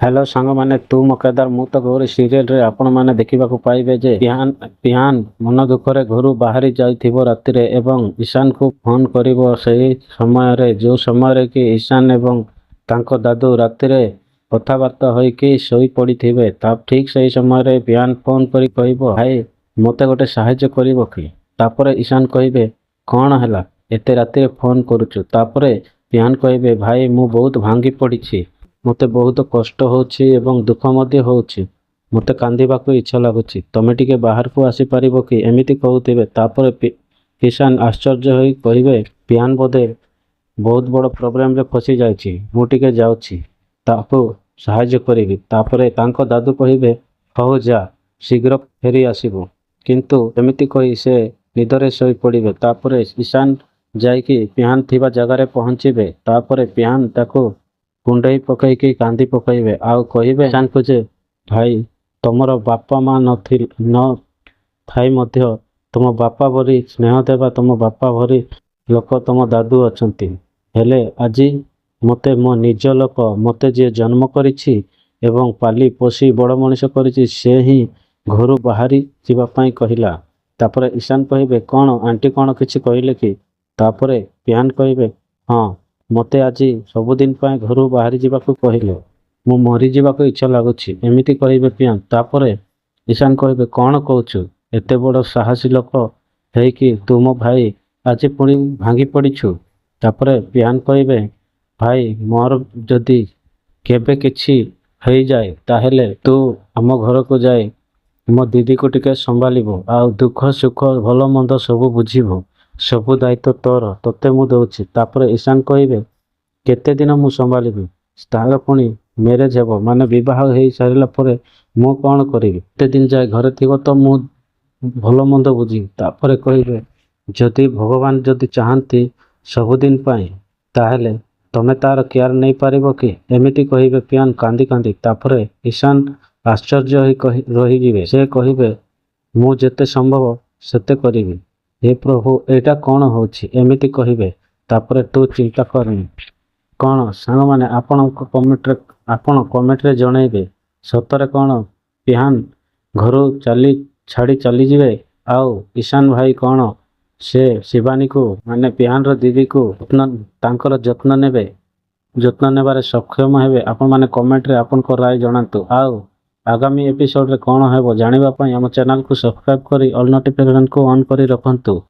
Hello सांग मैंने तू मो केदार मु तो गौरी सीरियल रे आपण माने देखिबा को पाइबे जे पिहान मन दुखरे घरु बाहरी जाइथिबो रातिरे एवं ईशान को फोन करिवो सेही समय रे जो समय रे कि ईशान एवं तांको दादू रातिरे कथाबार्ता होई कि सोई पड़िथिबे ता ठीक सही समय रे पिहान फोन करी कहइबो भाई मते गोटे साहाय्य करिवो कि तापरे ईशान कहिबे कौन हैला एते रातिरे फोन करूछु तापरे पिहान कहिबे भाई मु बहुत भांगी पड़िछि मते बहुत कष्ट होछि एवं दुख मध्य होछि मते कांदिबाकू इच्छा लागुछि तमे टिके बाहर को आसी परिबो कि एमिति कहउथिबे तापरे किसान आश्चर्य होई कहिबे पियान बोधे बहुत बड़ प्रॉब्लम रे फसी जाइछि मु टिके जाउछि ताकू साहाय्य करिबि तापरे तांको दादू कहिबे हो जा शीघ्र फेरी आसीबो किंतु एमिति कहि से निदरे सोई पड़िबे तापरे ईशान जाइकी पिहान थिबा जगारे पहुंचिबे तापरे पिहान ताकू कुंडई पकईकी कांदी पकईबे आउ कहिबे ईशान को जे भाई तमर बापा माँ न थाई मध्य तुम बापा भरी स्नेह देवा तुम बापा भरी लोक तुम दादू अछंती हेले आजी मते मो निज लोक मते जे जन्म करिछि एवं पाली पोषी बड़ मनीष करिछि से ही घरु बाहरी जीवा पाई कहिला तापरे ईशान कहिबे कौन आंटी कौन किछि कहिले कि तापरे पियान कहिबे हाँ मते आजी सबुदिन पाए घरु बाहरी जीवाकू कहिले मु मरी जीवाकू इच्छा लागुछि एमिति कहिबे पियान तापरे ईशान कहिबे कौन कहूछु एते बड़ साहसी लोक हेई कि तू मो भाई आजी पुणी भांगी पड़िछु तापरे पियान कहिबे भाई मोर जदि केबे किछि हेई जाए ताहेले तू आम घर को जाए मो दीदी को टिके संभालिबो आ दुख सुख भलो मंद सब बुझिबो सबु दायित्व तोर तोते मु दउछि तापरे ईशान कहिबे केते दिन मु संभालिबि तार पुणी मैरेज हेबो माने विवाह हेई सारिला परे मु कौन करिबि एते दिन जाए घरे थिबो तो मु भलो मंद बुझी तापरे कहिबे जदि भगवान जदि चाहंती सबुदिन पाए ताहेले तमे तार केयर नहीं पारिबो कि एमिति कहिबे पियान कांदी कांदी तापरे ईशान आश्चर्य होई रही जिवे से कहिबे मु जेते संभव सेते करिबि हे प्रभु एटा कौन होछि एमिति कहिबे तापरे तू चिंता करनी कौन सांग माने आपण कमेंट रे जणैबे सतरे कौन पिहान घरु चली छाड़ी चली जिवे आउ ईशान भाई कौन से शिवानी को माने पिहान रो दीदी को तांकर जत्न नेबे जत्न नेबारे सक्षम हेबे आपण माने कमेंट रे आपण को राय जणांतु आउ आगामी एपिसोड रे कौन हेबो जानिबा पई हम चैनल को सब्सक्राइब करी ऑल नोटिफिकेशन को ऑन करी रखंतु।